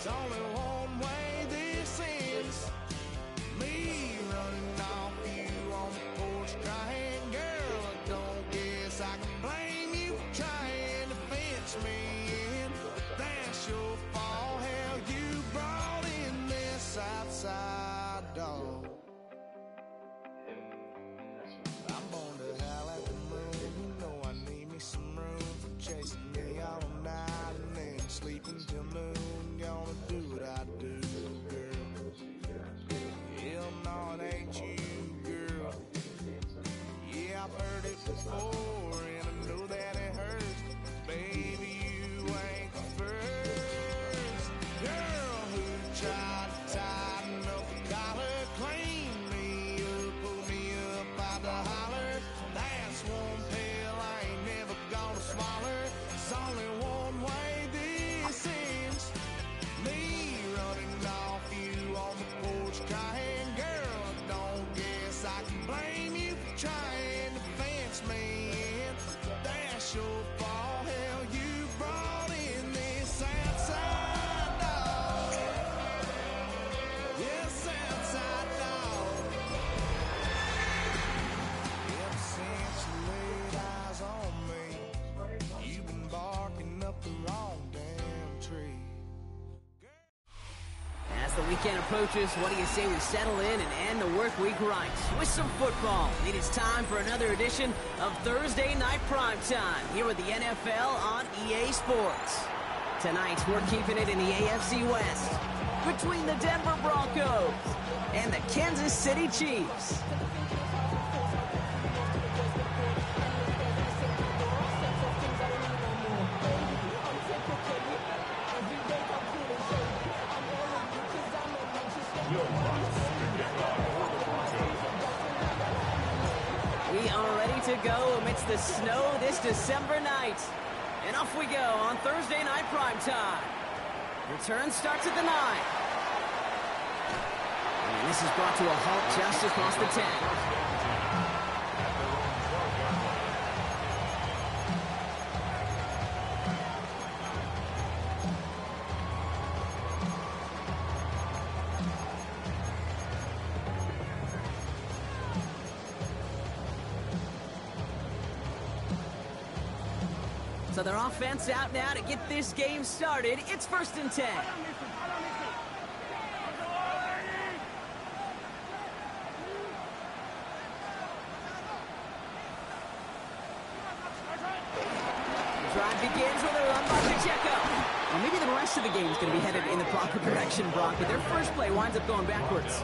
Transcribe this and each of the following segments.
only one way this ends. Me running off you on the porch crying, girl, I don't guess I can blame you for trying to fence me in. That's your fault, hell, you brought in this outside dog. I'm born to howl at the moon, you know I need me some room for chasing me all night and then sleeping till noon. Gonna do what I do, girl. Hell no, it ain't you, girl. Yeah, I've heard it before and I know that it hurts, but baby, you ain't the first girl who tried to tighten up the collar, clean me up, pull me up out the holler. That's one pill I ain't never gonna swallow. There's only one way this ends. Me running off you on the porch crying, girl, I don't guess I can blame you for trying to fence me in. That's your fault, hell, you brought in this outside dog. Yes, outside dog. Ever since you laid eyes on me, you've been barking up the wrong damn tree. As the weekend approaches, what do you say we settle in and end the work week right with some football? It is time for another edition of Thursday Night Primetime here with the NFL on EA Sports. Tonight, we're keeping it in the AFC West between the Denver Broncos and the Kansas City Chiefs. We are ready to go amidst the snow this December night. And off we go on Thursday Night Primetime. Return starts at the 9. And this is brought to a halt just across the 10. So their offense out now to get this game started. It's 1st and 10. The drive begins with a run by Pacheco. Well, maybe the rest of the game is going to be headed in the proper direction, Brock, but their first play winds up going backwards.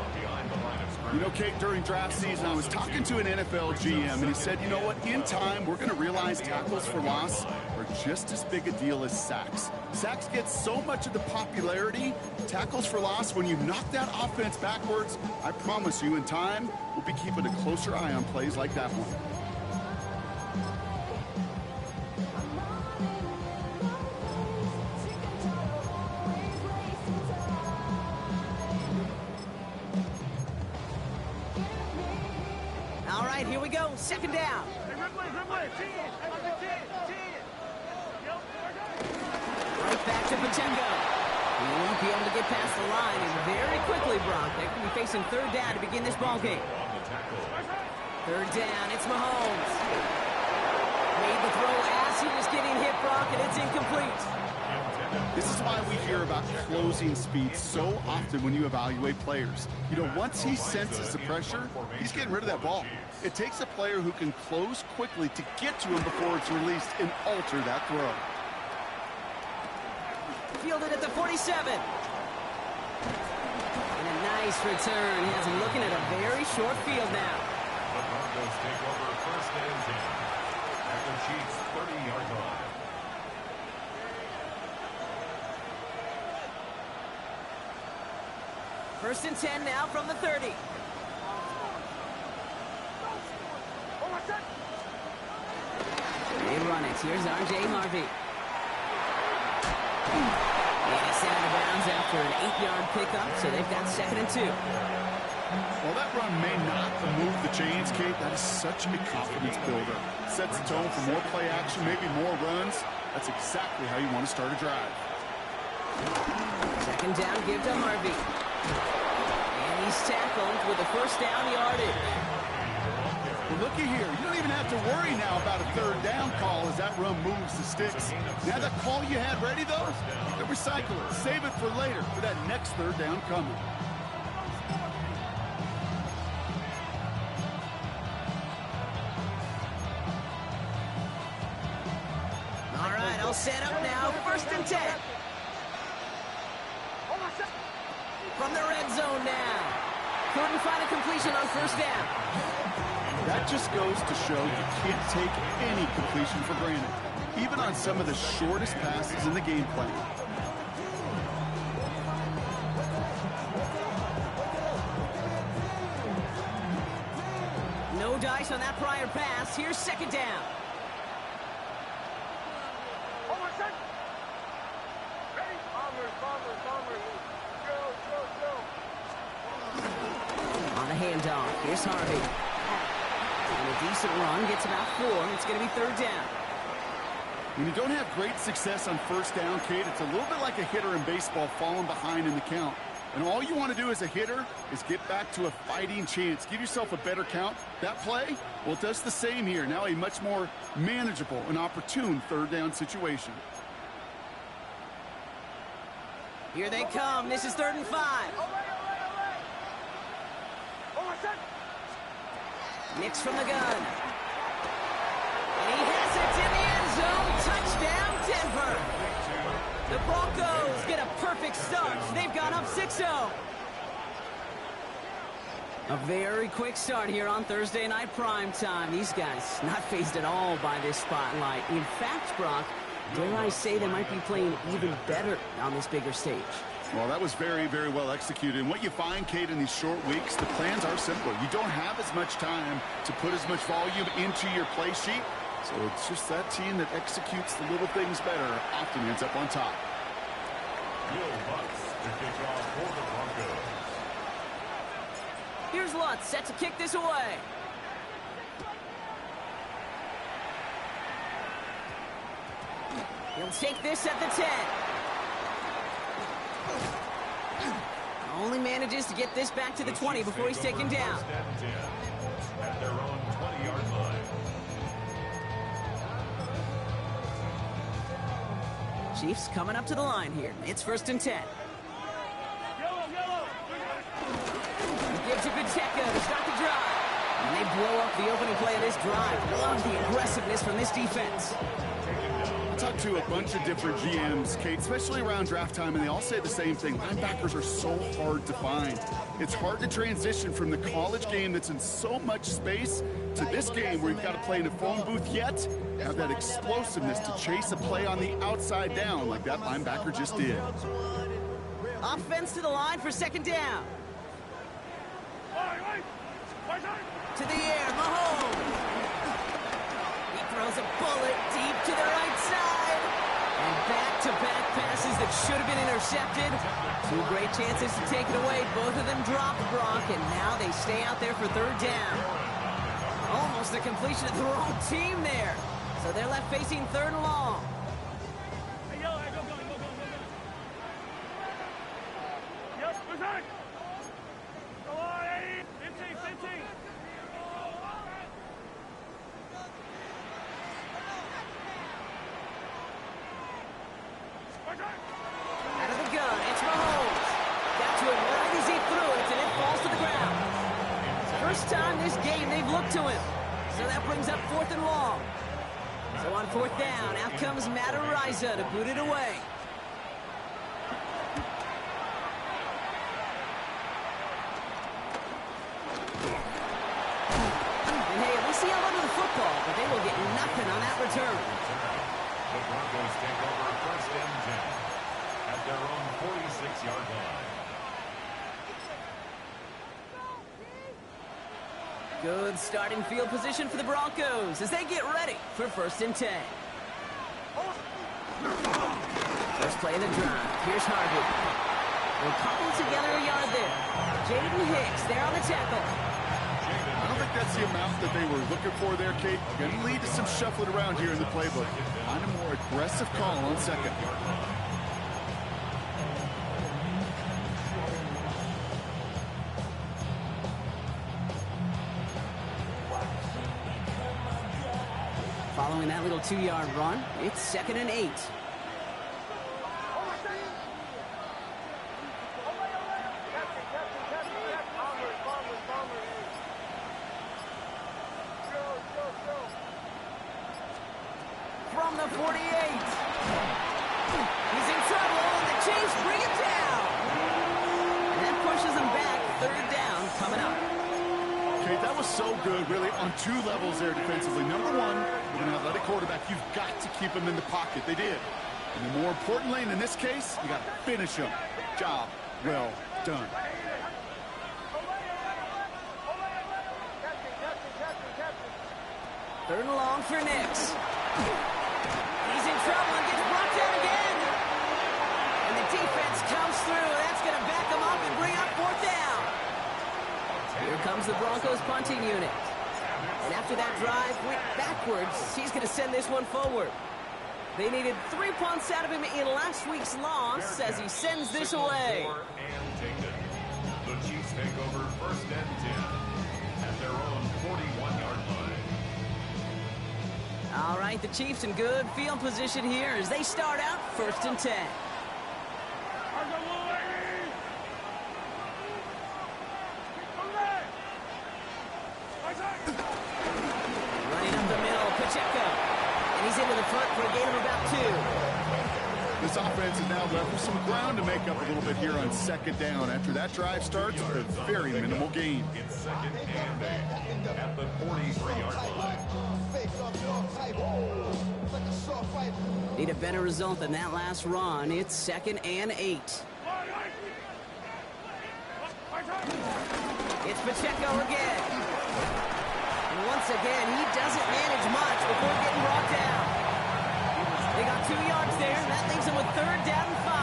You know, Kate, during draft season, I was talking to an NFL GM, and he said, you know what, in time, we're going to realize tackles for loss are just as big a deal as sacks. Sacks get so much of the popularity. Tackles for loss, when you knock that offense backwards, I promise you, in time, we'll be keeping a closer eye on plays like that one. All right, here we go. 2nd down. Right back to Pacheco. He won't be able to get past the line, and very quickly, Brock, they could be facing 3rd down to begin this ball game. 3rd down, it's Mahomes. Made the throw as he was getting hit, Brock, and it's incomplete. This is why we hear about closing speed so often when you evaluate players. You know, once he senses the pressure, he's getting rid of that ball. It takes a player who can close quickly to get to him before it's released and alter that throw. Fielded at the 47. And a nice return. He has him looking at a very short field now. The Broncos take over 1st and 10 at the Chiefs' 30-yard line. First and 10 now from the 30. They run it. Here's R.J. Harvey. And it's out of bounds after an 8-yard pickup, so they've got 2nd and 2. While that run may not move the chains, Kate, that is such a confidence builder. Sets the tone for more play action, maybe more runs. That's exactly how you want to start a drive. 2nd Second down, give to Harvey. And he's tackled with a first down yardage. Well, looky here. You don't even have to worry now about a third down call as that run moves the sticks. Now that call you had ready, though, you can recycle it. Save it for later for that next third down coming. All right, I'll set up now. First and 10. From the red zone now. Couldn't find a completion on first down. That just goes to show you can't take any completion for granted, even on some of the shortest passes in the game plan. No dice on that prior pass. Here's second down. On the handoff, here's Harvey. And a decent run, gets about 4. It's going to be third down. When you don't have great success on first down, Kate, it's a little bit like a hitter in baseball falling behind in the count. And all you want to do as a hitter is get back to a fighting chance. Give yourself a better count. That play, well, it does the same here. Now a much more manageable and opportune third down situation. Here they come. This is 3rd and 5. Nix from the gun. And he has it in the end zone. Touchdown, Denver. The Broncos get a perfect start. They've gone up 6-0. A very quick start here on Thursday night prime time. These guys not fazed at all by this spotlight. In fact, Brock, dare I say they might be playing even better on this bigger stage. Well, that was very, very well executed. And what you find, Kate, in these short weeks, the plans are simpler. You don't have as much time to put as much volume into your play sheet. So it's just that team that executes the little things better often ends up on top. Will Lutz to kick off for the Broncos. Here's Lutz set to kick this away. He'll take this at the 10. Only manages to get this back to the 20 before he's taken down. At their own 20-yard line. Chiefs coming up to the line here. It's 1st and 10. He gives it Pacheco to start the drive. And they blow up the opening play of this drive. Love the aggressiveness from this defense. I talked to a bunch of different GMs, Kate, especially around draft time, and they all say the same thing. Linebackers are so hard to find. It's hard to transition from the college game that's in so much space to this game where you've got to play in a phone booth, yet have that explosiveness to chase a play on the outside down like that linebacker just did. Offense to the line for second down. To the air, Mahomes. He throws a bullet deep to the right side. And back-to-back passes that should have been intercepted. 2 great chances to take it away. Both of them dropped, Brock, and now they stay out there for third down. Almost a completion of the wrong team there. So they're left facing 3rd and long. Out of the gun, it's Mahomes. Got to him right as he threw it, and it falls to the ground. First time this game they've looked to him. So that brings up 4th and long. So on 4th down, out comes Matt Araiza to boot it away. And hey, at least he held onto the football, but they will get nothing on that return. The Broncos take over 1st and 10 at their own 46-yard line. Good starting field position for the Broncos as they get ready for 1st and 10. First play of the drive. Here's Harvey. We'll cobble together a yard there. Jaden Hicks there on the tackle. I don't think that's the amount that they were looking for there, Kate. Going to lead to some shuffling around here in the playbook. Find a more aggressive call on second. Following that little 2-yard run, it's 2nd and 8. From the 48. He's in trouble, and the Chiefs bring it down. And that pushes him back. 3rd down coming up. Okay, that was so good, really, on 2 levels there defensively. Number one, with an athletic quarterback, you've got to keep him in the pocket. They did. And then more importantly, and in this case, you got to finish him. Job well done. Third and long for Nix. He's in trouble and gets brought down again. And the defense comes through. That's going to back him up and bring up 4th down. Here comes the Broncos punting unit. And after that drive went backwards, he's going to send this one forward. They needed 3 punts out of him in last week's loss as he sends this away. The Chiefs take over 1st and 10 at their own 41-yard line. All right, the Chiefs in good field position here as they start out 1st and 10. Running up the middle, Pacheco. And he's into the front for a gain of about 2. This offense is now left with some ground to make up a little bit here on 2nd down. After that drive starts, a very minimal gain. It's 2nd and 8 at the 43-yard line. Need a better result than that last run. It's 2nd and 8. It's Pacheco again. And once again, he doesn't manage much before getting brought down. They got 2 yards there, and that leaves them with 3rd down and 5.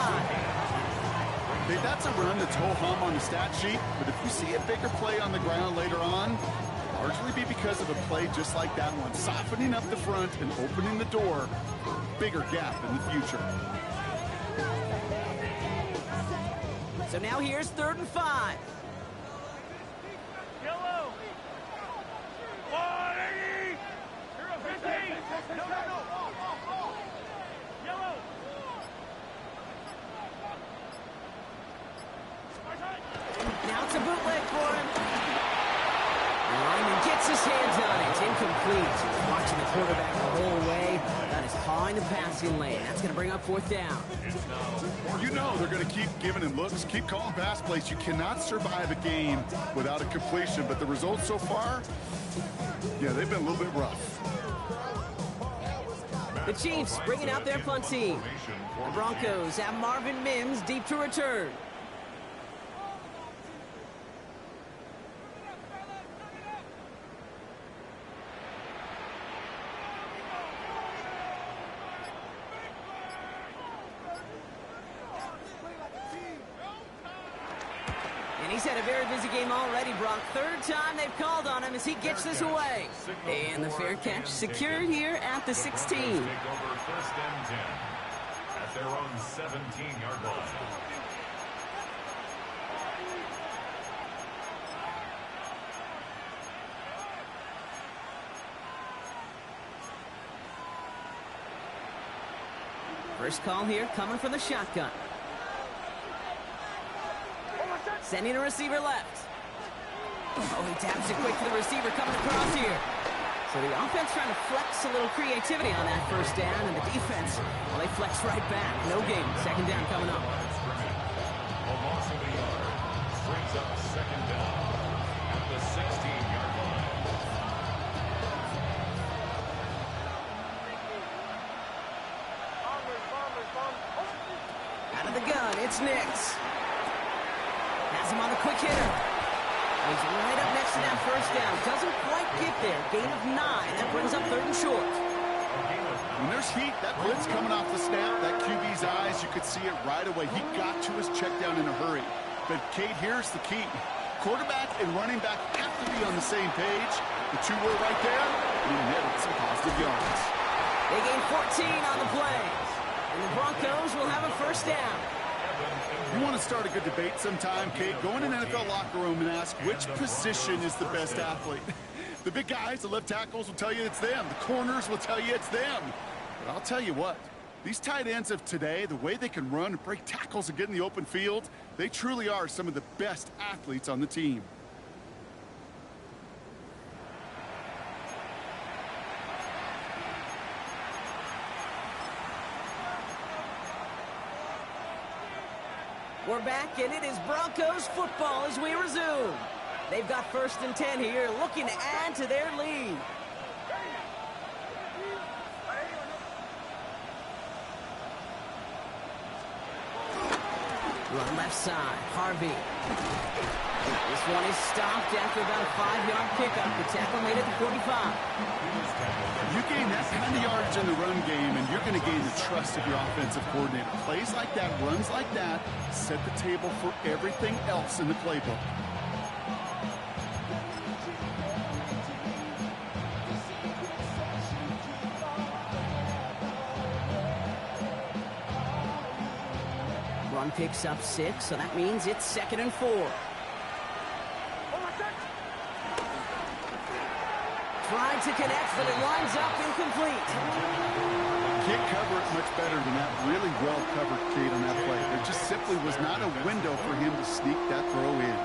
Okay, that's a run that's ho-hum on the stat sheet, but if you see a bigger play on the ground later on, largely be because of a play just like that one, softening up the front and opening the door for a bigger gap in the future. So now here's 3rd and 5. Yellow. 180. 15. No. Yellow. Now it's a bootleg for him. And gets his hands on it. It's incomplete. Watching the quarterback the whole way. That is pawing the passing lane. That's going to bring up 4th down. You know they're going to keep giving him looks, keep calling pass plays. You cannot survive a game without a completion, but the results so far, yeah, they've been a little bit rough. The Chiefs bringing out their punt team. The Broncos have Marvin Mims deep to return. He's had a very busy game already, Brock. 3rd time they've called on him as he gets this away. And the fair catch secured here at the 16. Take over 1st and 10 at their own 17-yard line. First call here coming from the shotgun. Sending a receiver left. Oh, he taps it quick to the receiver coming across here. So the offense trying to flex a little creativity on that 1st down, and the defense, well, they flex right back. No gain. 2nd down coming up. A loss of a yard. Brings up 2nd down at the 16-yard line. Out of the gun, it's Nix. Has him on the quick hitter. He's right up next to that 1st down. Doesn't quite get there. Gain of 9. That brings up 3rd and short. When there's heat, that blitz coming off the snap, that QB's eyes, you could see it right away. He got to his check down in a hurry. But, Kate, here's the key. Quarterback and running back have to be on the same page. The 2 were right there, and he netted some positive yards. They gain 14 on the play. And the Broncos will have a 1st down. You want to start a good debate sometime, Kate? Go in an NFL locker room and ask which position is the best athlete. The big guys, the left tackles will tell you it's them. The corners will tell you it's them. But I'll tell you what, these tight ends of today, the way they can run and break tackles and get in the open field, they truly are some of the best athletes on the team. We're back, and it is Broncos football as we resume. They've got 1st and 10 here, looking to add to their lead. Run left side, Harvey. This one is stopped after about a 5-yard pickup. The tackle made it to 45. You gain that kind of yardage in the run game, and you're going to gain the trust of your offensive coordinator. Plays like that, runs like that, set the table for everything else in the playbook. Run picks up 6, so that means it's 2nd and 4. Tried to connect, but it lines up incomplete. Can't cover it much better than that. Really well covered, Kate, on that play. There just simply was not a window for him to sneak that throw in.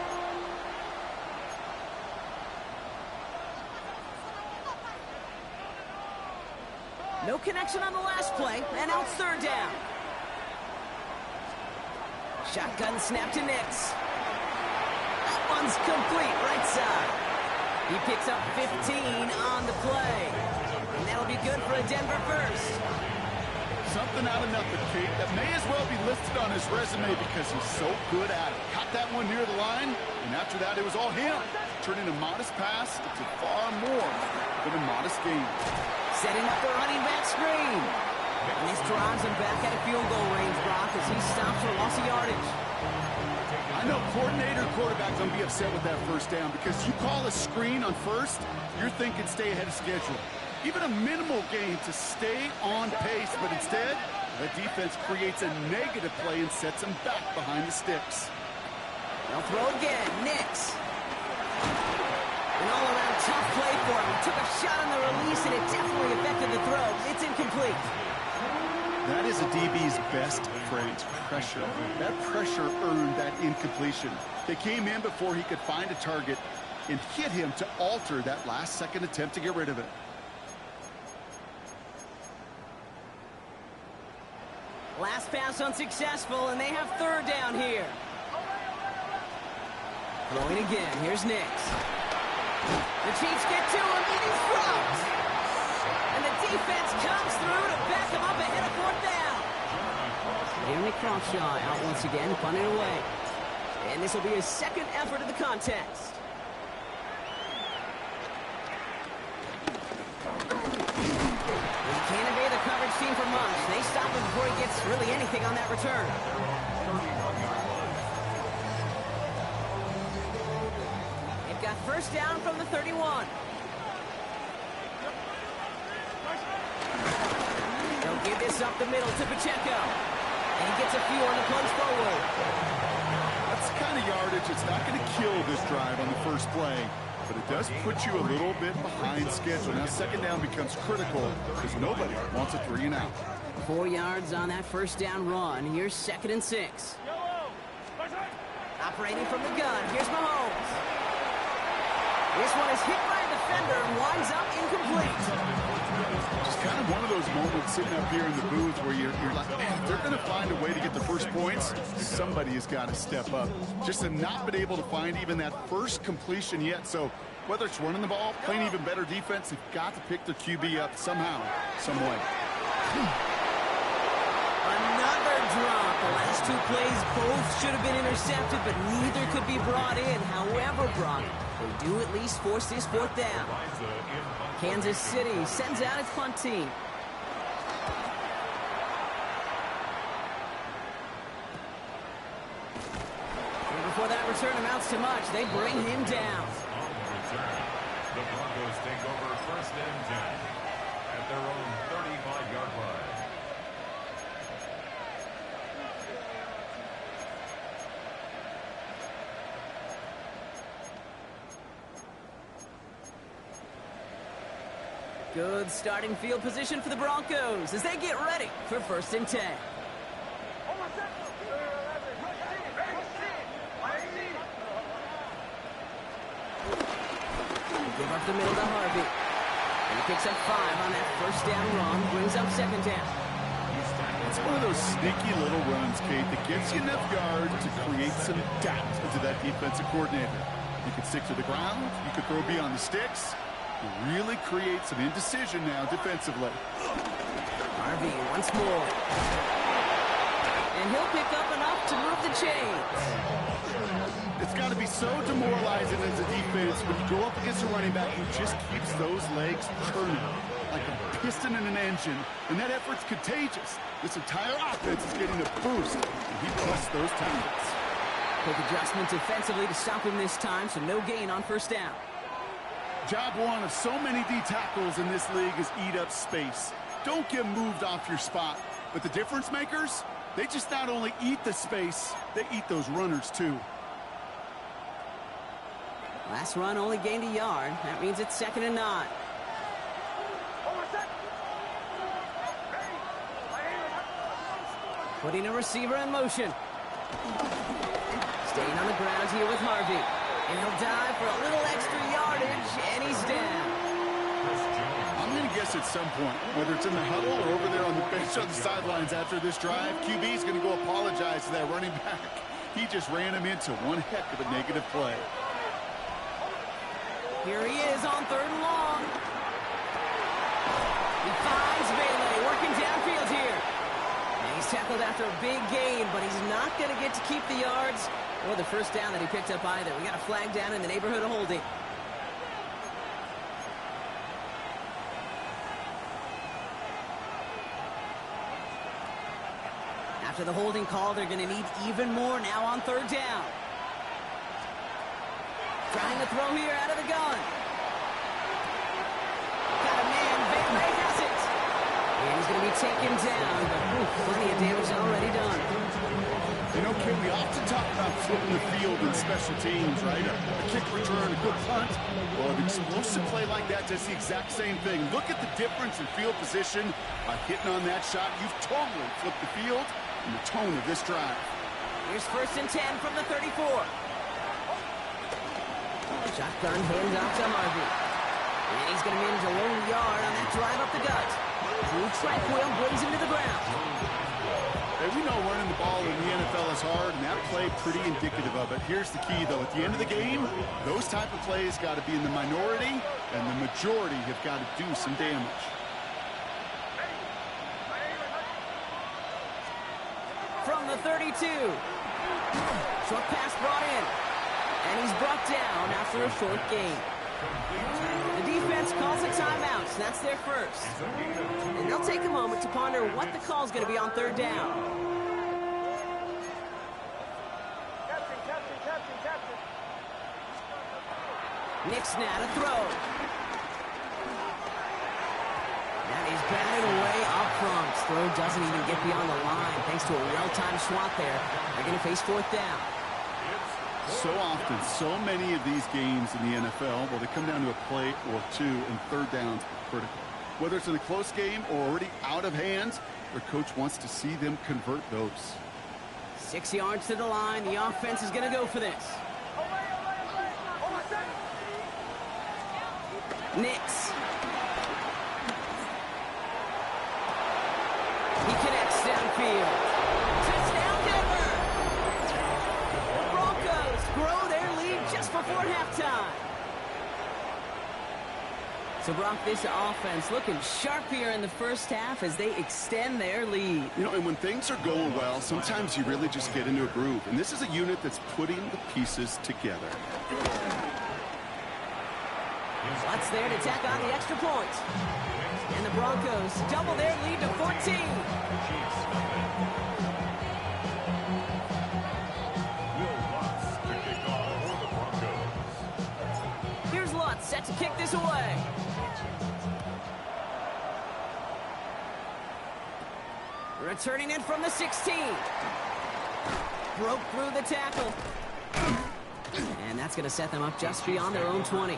No connection on the last play, and now it's 3rd down. Shotgun snap to Nix. That one's complete, right side. He picks up 15 on the play. And that'll be good for a Denver first. Something out of nothing, Kate, that may as well be listed on his resume because he's so good at it. Caught that one near the line, and after that, it was all him. Turning a modest pass into far more than a modest game. Setting up the running back screen. And this drives him back at a field goal range, Brock, as he stops for loss of yardage. I know coordinator and quarterback don't be upset with that 1st down because you call a screen on 1st, you're thinking stay ahead of schedule. Even a minimal gain to stay on pace, but instead, the defense creates a negative play and sets them back behind the sticks. They'll throw again. Nix. An all-around tough play for him. He took a shot on the release, and it definitely affected the throw. It's incomplete. That is a DB's best phrase, pressure. That pressure earned that incompletion. They came in before he could find a target and hit him to alter that last-second attempt to get rid of it. Last pass unsuccessful, and they have 3rd down here. Throwing again. Here's Nix. The Chiefs get to him, and he's dropped. And the defense comes through to back him up ahead of 4th down. Jeremy Crawshaw out once again, punting away. And this will be his 2nd effort of the contest. He can't evade the coverage team for much. They stop him before he gets really anything on that return. They've got 1st down from the 31. They'll give this up the middle to Pacheco. And he gets a few on the punch forward. That's the kind of yardage that's not going to kill this drive on the 1st play, but it does put you a little bit behind schedule. Now 2nd down becomes critical because nobody wants a 3 and out. 4 yards on that 1st down run. Here's 2nd and 6. Operating from the gun. Here's Mahomes. This one is hit by a defender and winds up incomplete. Just kind of one of those moments sitting up here in the booth where you're like, man, if they're going to find a way to get the 1st points, somebody has got to step up. Just to not been able to find even that 1st completion yet. So whether it's running the ball, playing even better defense, they've got to pick their QB up somehow, some way. Another drop. The last 2 plays both should have been intercepted, but neither could be brought in. However, Brock, they do at least force this 4th down. Kansas City sends out its punt team. And before that return amounts to much, they bring him down. On the return, the Broncos take over 1st and 10 at their own 35-yard line. Good starting field position for the Broncos as they get ready for 1st and 10. Give up the middle to Harvey. And he picks up 5 on that 1st down run, brings up 2nd down. It's one of those sneaky little runs, Kate, that gets you enough yards to create some doubt into that defensive coordinator. You can stick to the ground, you can throw beyond the sticks. You really create some indecision now defensively. Harvey once more. And he'll pick up enough to move the chains. It's got to be so demoralizing as a defense when you go up against a running back who just keeps those legs churning like a piston in an engine, and that effort's contagious. This entire offense is getting a boost, and he busts those tackles. Quick adjustment defensively to stop him this time, so no gain on 1st down. Job one of so many D tackles in this league is eat up space. Don't get moved off your spot. But the difference makers, they just not only eat the space, they eat those runners too. Last run only gained a yard. That means it's 2nd and 9. Putting a receiver in motion. Staying on the ground here with Harvey. And he'll dive for a little extra yardage, and he's down. I'm going to guess at some point, whether it's in the huddle or over there on the bench on the sidelines after this drive, QB's going to go apologize to that running back. He just ran him into one heck of a negative play. Here he is on 3rd and long. He finds Bailey working downfield here. And he's tackled after a big gain, but he's not going to get to keep the yards or the 1st down that he picked up either. We got a flag down in the neighborhood of holding. After the holding call, they're going to need even more now on 3rd down. Trying to throw here out of the gun. Got a man. Bailey has it. And he's going to be taken down, but plenty of damage already done. You know, Kim, we often talk about flipping the field in special teams, right? A kick return, a good punt. Well, an explosive play like that does the exact same thing. Look at the difference in field position by hitting on that shot. You've totally flipped the field and the tone of this drive. Here's 1st and 10 from the 34. Shotgun hands off to Harvey. And he's going to manage a lone yard on that drive up the gut. Drew Tranquill brings him to the ground. Hey, we know running the ball in the NFL is hard, and that play pretty indicative of it. Here's the key, though. At the end of the game, those type of plays got to be in the minority, and the majority have got to do some damage. From the 32. Short pass brought in. And he's brought down after a short gain. The defense calls a timeout. That's their first. And they'll take a moment to ponder what the call is going to be on 3rd down. Nick's now to throw. That is batted away up front. Throw doesn't even get beyond the line. Thanks to a well-timed swat there. They're going to face 4th down. So often, so many of these games in the NFL, well, they come down to a play or two, and 3rd downs are critical. Whether it's in a close game or already out of hand, their coach wants to see them convert those. 6 yards to the line. The offense is going to go for this. Nix. He connects downfield. Touchdown, Denver! The Broncos grow their lead just before halftime. So, Brock, this offense looking sharp here in the first half as they extend their lead. You know, and when things are going well, sometimes you really just get into a groove. And this is a unit that's putting the pieces together. Lutz there to tack on the extra point. And the Broncos double their lead to 14. Here's Lutz set to kick this away. Returning in from the 16. Broke through the tackle. And that's going to set them up just beyond their own 20.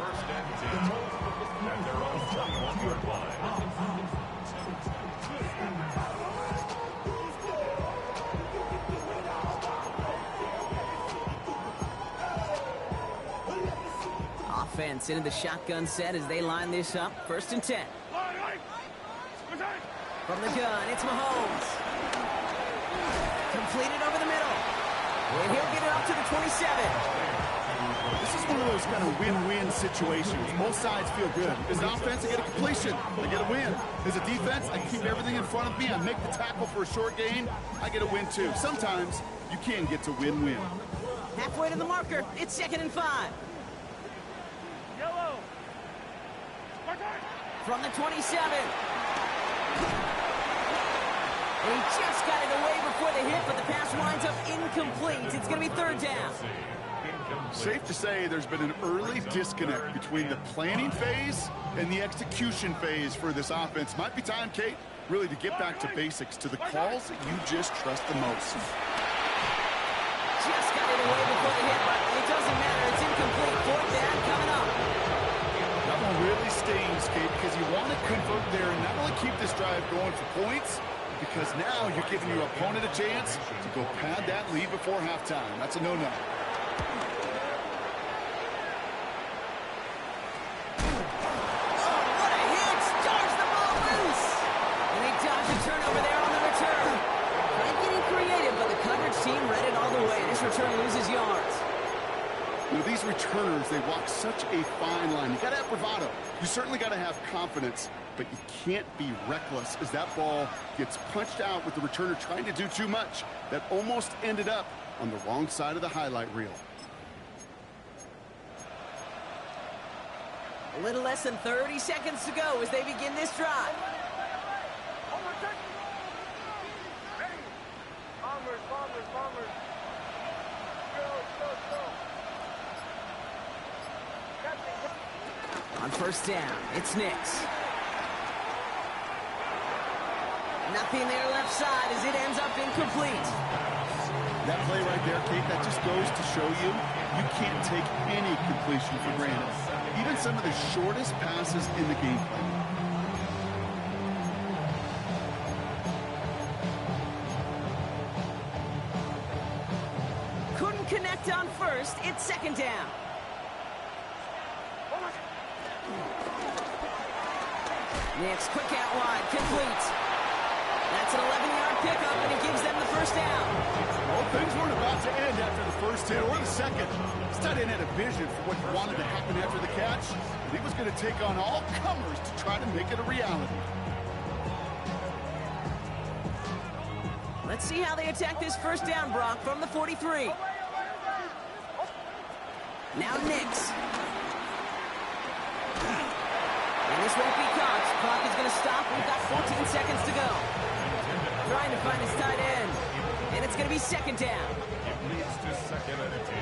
6-yard line. Offense into the shotgun set as they line this up. 1st and 10. From the gun, it's Mahomes. Completed over the middle. And he'll get it up to the 27. This is one of those kind of win-win situations. Both sides feel good. As an offense, I get a completion. I get a win. As a defense, I keep everything in front of me. I make the tackle for a short gain. I get a win, too. Sometimes you can get to win-win. Halfway to the marker. It's 2nd and 5. Yellow. From the 27. He just got it away before the hit, but the pass winds up incomplete. It's going to be 3rd down. Safe to say there's been an early disconnect between the planning phase and the execution phase for this offense. Might be time, Kate, really to get back to basics, to the calls that you just trust the most. Just got it away before the hit, but it doesn't matter. It's incomplete. 4th down coming up. That one really stings, Kate, because you want to convert there and not only keep this drive going for points, because now you're giving your opponent a chance to go pad that lead before halftime. That's a no-no. Return loses yards. You know, these returners, they walk such a fine line. You got to have bravado. You certainly got to have confidence, but you can't be reckless as that ball gets punched out with the returner trying to do too much. That almost ended up on the wrong side of the highlight reel. A little less than 30 seconds to go as they begin this drive. Bombers. On 1st down, it's Nix. Nothing there left side as it ends up incomplete. That play right there, Kate, that just goes to show you can't take any completion for granted. Even some of the shortest passes in the game plan. Couldn't connect on 1st. It's 2nd down. Nix, quick out wide, complete. That's an 11-yard pickup, and it gives them the 1st down. Well, things weren't about to end after the 1st hit or the 2nd. This tight end had a vision for what wanted to happen after the catch, and he was going to take on all comers to try to make it a reality. Let's see how they attack this 1st down, Brock, from the 43. Now Nix. And this won't be caught. Clock is going to stop. We've got 14 seconds to go. Trying to find his tight end. And it's going to be 2nd down. It leads to 2nd and 10.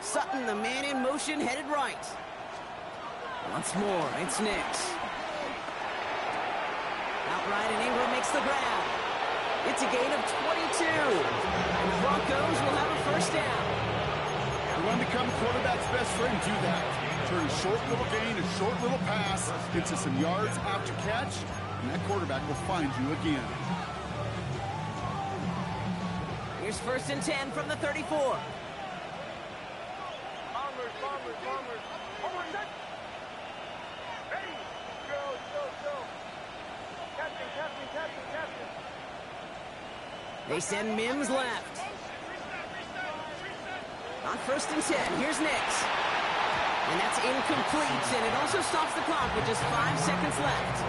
Sutton, the man in motion, headed right. Once more, it's Nix. Outright, and Ingram makes the grab. It's a gain of 22. And the Broncos will have a 1st down. And run become quarterback's best friend. Do that. Turn a short little gain, a short little pass into some yards after catch, and that quarterback will find you again. Here's 1st and 10 from the 34. They send Mims left. On 1st and 10, here's Nix. And that's incomplete, and it also stops the clock with just 5 seconds left.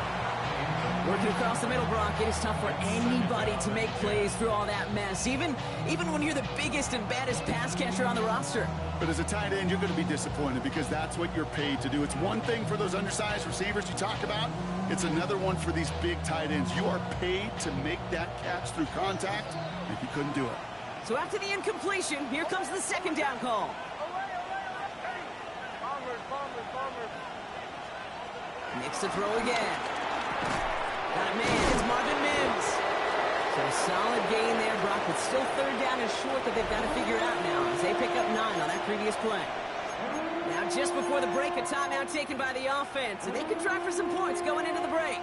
Working across the middle, Brock, it is tough for anybody to make plays through all that mess, even when you're the biggest and baddest pass catcher on the roster. But as a tight end, you're going to be disappointed because that's what you're paid to do. It's one thing for those undersized receivers you talk about. It's another one for these big tight ends. You are paid to make that catch through contact, and you couldn't do it. So after the incompletion, here comes the 2nd down call. Makes the throw again. Got a man. It's Marvin Mims. So a solid gain there, Brock, but still third down and short that they've got to figure out now as they pick up 9 on that previous play. Now just before the break, a timeout taken by the offense, and they could try for some points going into the break.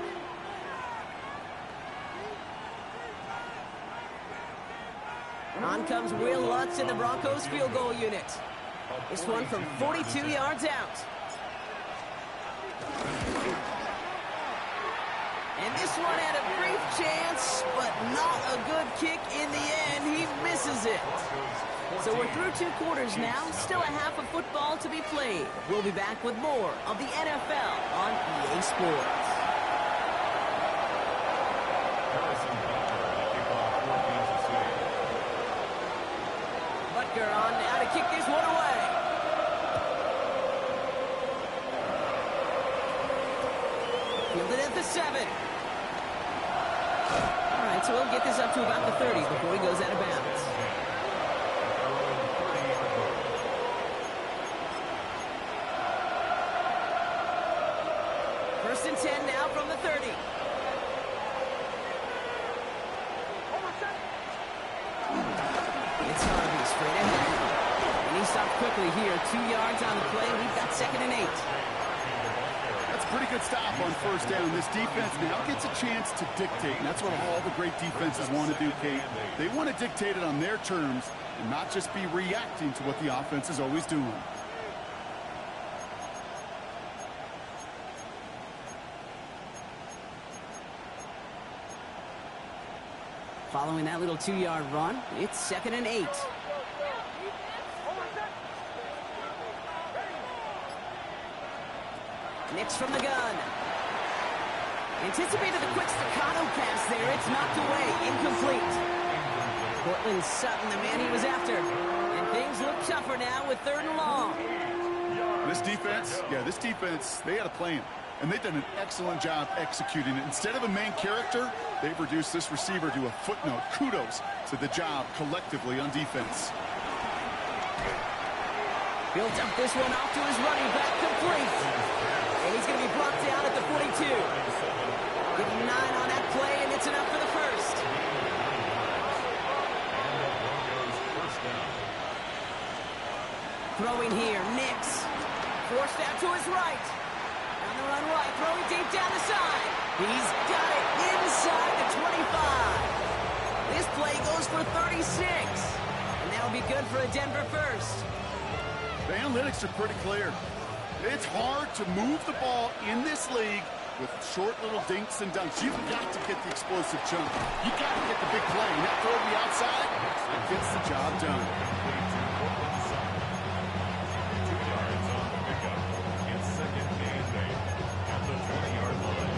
On comes Will Lutz in the Broncos field goal unit. This one from 42 yards out. And this one had a brief chance, but not a good kick in the end. He misses it. So we're through 2 quarters now. Still a half of football to be played. We'll be back with more of the NFL on EA Sports. Butker on now to kick this one away. Fielded at the 7. All right, so we'll get this up to about the 30 before he goes out of bounds. First and 10 now from the 30. It's Harvey straight ahead. And he stopped quickly here. 2 yards on the play. We've got 2nd and 8. That's a pretty good stop on first down. This defense now gets a chance to dictate, and that's what all the great defenses want to do, Kate. They want to dictate it on their terms and not just be reacting to what the offense is always doing. Following that little 2-yard run, it's 2nd and 8. Nix from the gun. Anticipated the quick staccato pass there. It's knocked away. Incomplete. Cortland Sutton, the man he was after. And things look tougher now with 3rd and long. This defense, they had a plan. And they've done an excellent job executing it. Instead of a main character, they've reduced this receiver to a footnote. Kudos to the job collectively on defense. Built up this one off to his running back, complete. And he's going to be brought down at the 42. Give him 9 on that play, and it's enough for the first. Throwing here, Nix. Forced out to his right. On the run right, throwing deep down the side. He's got it inside the 25. This play goes for 36. And that'll be good for a Denver first. The analytics are pretty clear. It's hard to move the ball in this league with short little dinks and dunks. You've got to get the explosive chunk. You've got to get the big play. And that throw to the outside, it gets the job done. 2 yards on the pickup. It's 2nd and 8 at the 20-yard line.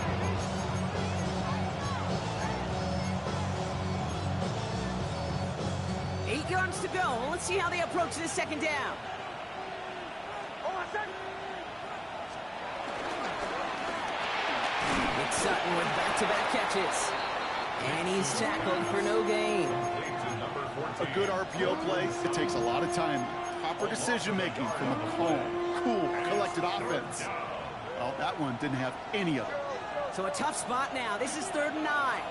8 yards to go. Let's see how they approach this 2nd down. Nick Sutton with back-to-back catches. And he's tackled for no gain. A good RPO play, it takes a lot of time. Proper decision-making from a calm, cool, collected offense. Well, that one didn't have any of it. So a tough spot now. This is 3rd and 9.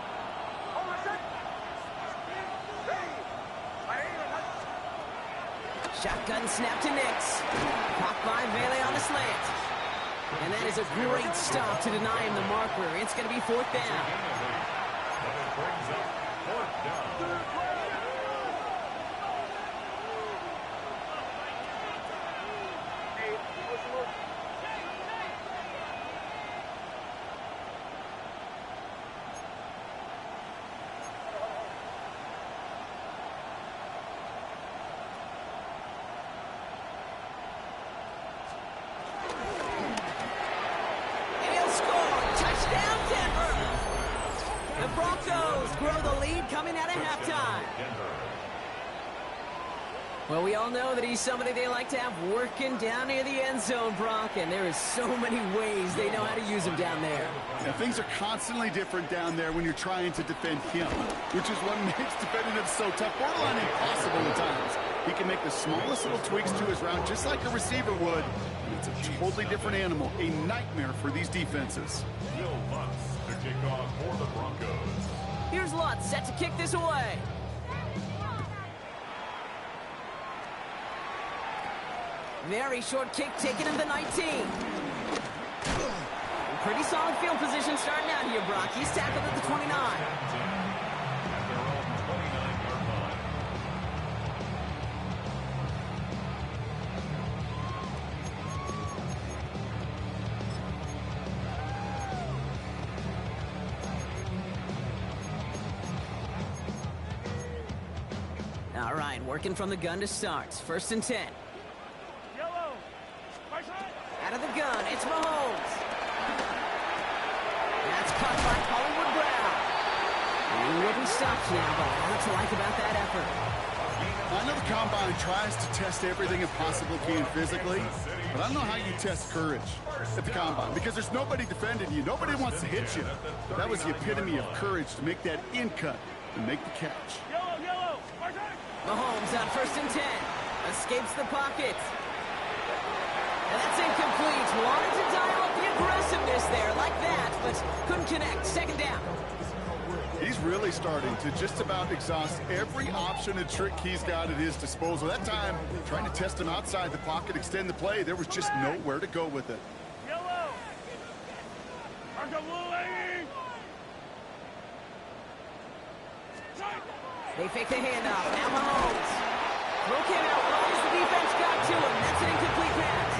Shotgun snap to Nix. Caught by Vele on the slant. And that is a great stop to deny him the marker. It's going to be 4th down. That brings up 4th down. Broncos grow the lead coming out of halftime. Well, we all know that he's somebody they like to have working down near the end zone, Brock, and there is so many ways they know how to use him down there. Yeah, things are constantly different down there when you're trying to defend him, which is what makes defending him so tough, borderline impossible at times. He can make the smallest little tweaks to his route just like a receiver would, and it's a totally different animal, a nightmare for these defenses. Will Lutz to kick off for the Broncos. Here's Lutz set to kick this away. Very short kick taken him to 19. Pretty solid field position starting out here, Brock. He's tackled at the 29. At their own 29-yard line. All right, working from the gun to start. 1st and 10. Yellow. Right side. Out of the gun, it's Mahomes. That's caught by Hollywood Brown. He will be stopped now, but a lot to like about that effort. I know the Combine tries to test everything it possibly can physically, but I don't know how you test courage at the Combine because there's nobody defending you. Nobody wants to hit you. That was the epitome of courage to make that in cut and make the catch. Yellow, yellow. Right side. Mahomes on 1st and 10. Escapes the pocket. And that's incomplete. Wanted to dial up the aggressiveness there like that, but couldn't connect. 2nd down. He's really starting to just about exhaust every option and trick he's got at his disposal. That time, trying to test him outside the pocket, extend the play, there was just nowhere to go with it. Yellow. Mark the blue lady. Side. They fake the handoff. Now Mahomes. Throw came out long as the defense got to him. That's an incomplete pass.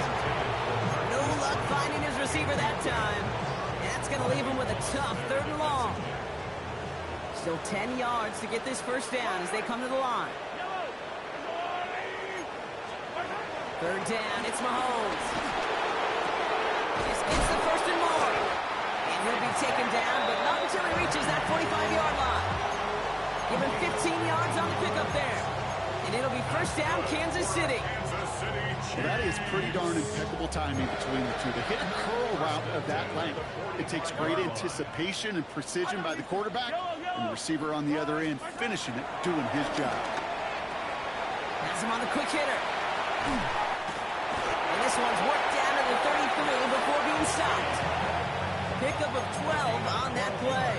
No luck finding his receiver that time. That's going to leave him with a tough 3rd and long. Still 10 yards to get this 1st down as they come to the line. Yellow. 3rd down, it's Mahomes. This gets the 1st and more. And he'll be taken down, but not until he reaches that 45-yard line. Give him 15 yards on the pickup there. And it'll be 1st down, Kansas City. Well, that is pretty darn impeccable timing between the two. To hit a curl route of that length, it takes great anticipation and precision by the quarterback, and the receiver on the other end finishing it, doing his job. Has him on the quick hitter. And this one's worked down to the 33 before being stopped. Pickup of 12 on that play.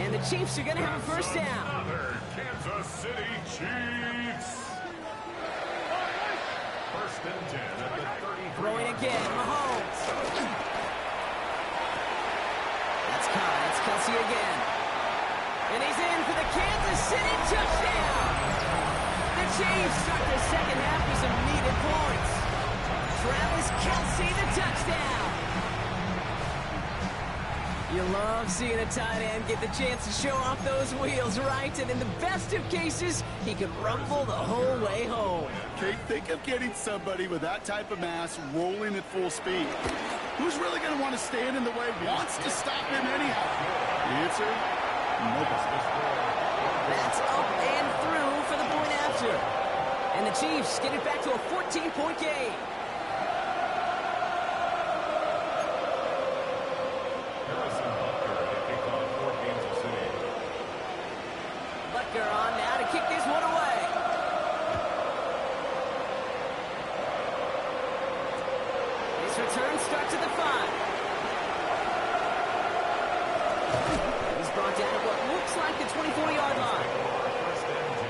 And the Chiefs are going to have a 1st down. Another Kansas City Chiefs. 1st and 10 at the 33. Throwing again, Mahomes. That's caught. It's Kelsey again. And he's in for the Kansas City touchdown. The Chiefs start the 2nd half with some needed points. Travis Kelsey, the touchdown. You love seeing a tight end get the chance to show off those wheels, right? And in the best of cases, he could rumble the whole way home. Okay, think of getting somebody with that type of mass rolling at full speed. Who's really going to want to stand in the way, wants to stop him anyhow? The answer, nobody. That's up and through for the point after. And the Chiefs get it back to a 14-point game. Harrison Butker to kick off for Kansas City. Butker on now to kick this one away. This return starts at the 5. He's brought down at what looks like the 24-yard line. 1st and 10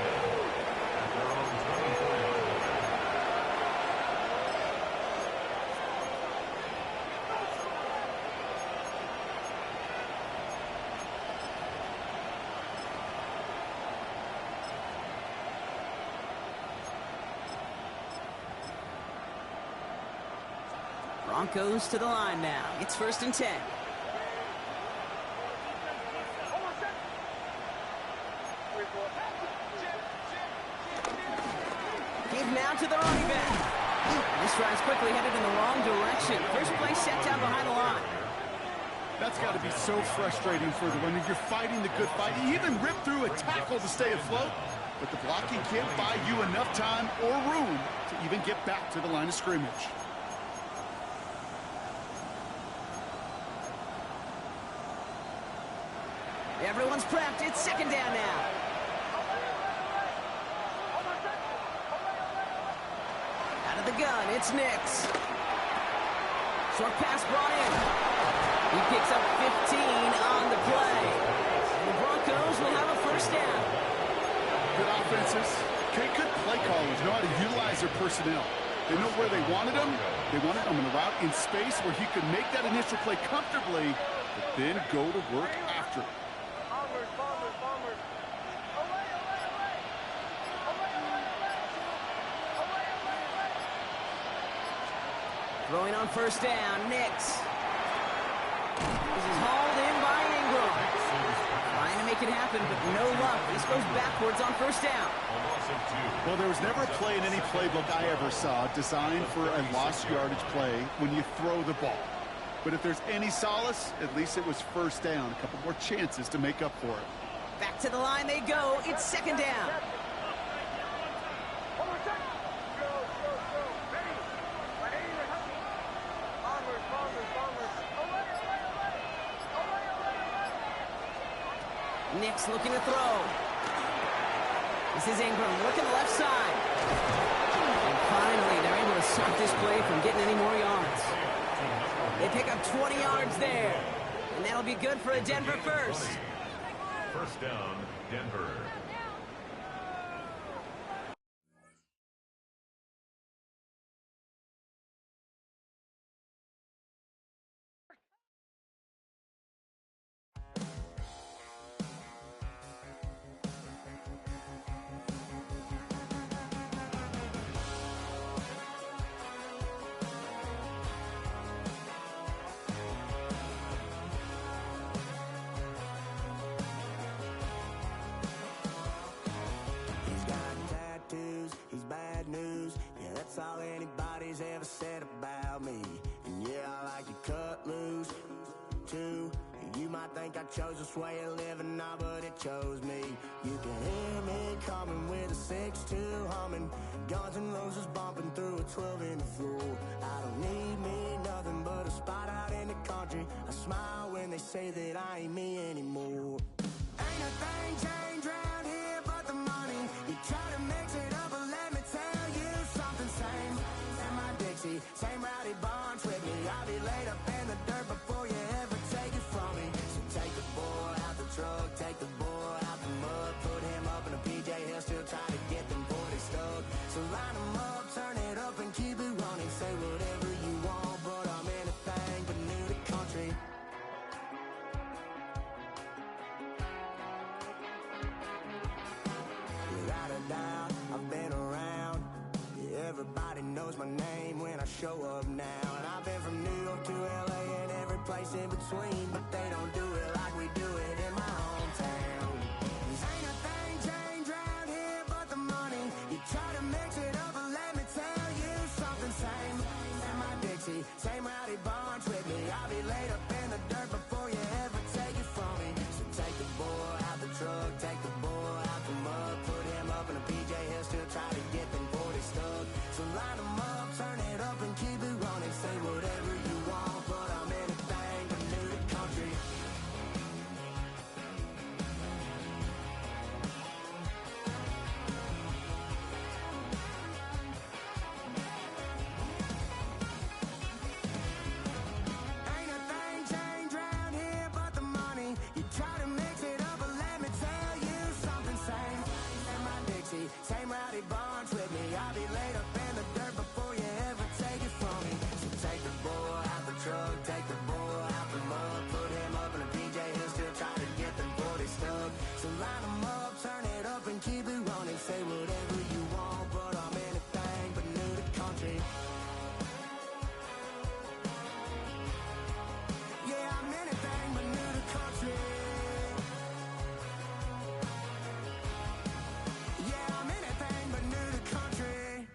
at their own 24-yard line. Broncos to the line now. It's 1st and 10. Give now to the running back. This drive's quickly headed in the wrong direction. First play set down behind the line. That's got to be so frustrating for the runner. You're fighting the good fight. You even rip through a tackle to stay afloat, but the blocking can't buy you enough time or room to even get back to the line of scrimmage. Everyone's prepped. It's second down now. Out of the gun, it's Nix. Short pass brought in. He picks up 15 on the play. And the Broncos will have a first down. Good offenses. Good play callers know how to utilize their personnel. They know where they wanted him. They wanted him in a route in space where he could make that initial play comfortably, but then go to work after it. Throwing on first down, Nix. This is hauled in by Ingram. Trying to make it happen, but no luck. This goes backwards on first down. Well, there was never a play in any playbook I ever saw designed for a lost yardage play when you throw the ball. But if there's any solace, at least it was first down. A couple more chances to make up for it. Back to the line they go. It's second down. Nix looking to throw. This is Ingram working the left side. And finally, they're able to stop this play from getting any more yards. They pick up 20 yards there. And that'll be good for a Denver first. First down, Denver. That's all anybody's ever said about me. And yeah, I like to cut loose, too. You might think I chose this way of living now, but it chose me. You can hear me coming with a 6-2 humming. Guns N' Roses bumping through a 12 in the floor. I don't need me nothing but a spot out in the country. I smile when they say that I ain't me anymore. Ain't a thing changed round here but the money. You try to mix it up, but let me tell you something. Same in my Dixie, same rowdy bunch with me. I'll be laid up in the dirt before you ever take it from me. So take the boy out the truck, take the boy out the mud, put him up in a PJ Hill, still trying to get them 40 stuck. So line them up, turn it up and keep it running. Say whatever you want, but I'm anything but new to country. Without a doubt, I've been around. Everybody knows my name when I show up now. And I've been from New York to LA and every place in between, but they don't do it like we do it in my hometown. Ain't a thing changed round here but the money. You try to mix it up, but let me tell you something. Same in my Dixie, same rowdy bunch with me. I'll be laid up in the dirt before you ever take it from me. So take the boy out the truck, take the boy out the mud, put him up in a PJ Hill, still try to get them 40 stuck. So line them up, turn it up and keep it running. Say whatever you want, but I'm anything but new to country. Ain't a thing changed round here but the money. You try to mix it up, but let me tell you something. Same in my Dixie, same rowdy bunch with me. I'll be laid up in the dirt before you ever take it from me. So take the boy out the truck, take the boy out the mud, put him up in a PJ Hill, still try to get them 40 stuck. So line them up, turn it up and keep it running. Say whatever you want, but I'm anything but new to country. Yeah, I'm anything but new to country. Yeah, I'm anything but new to country.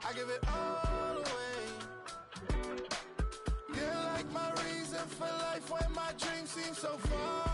I give it all away. You're like my reason for life when my dreams seem so far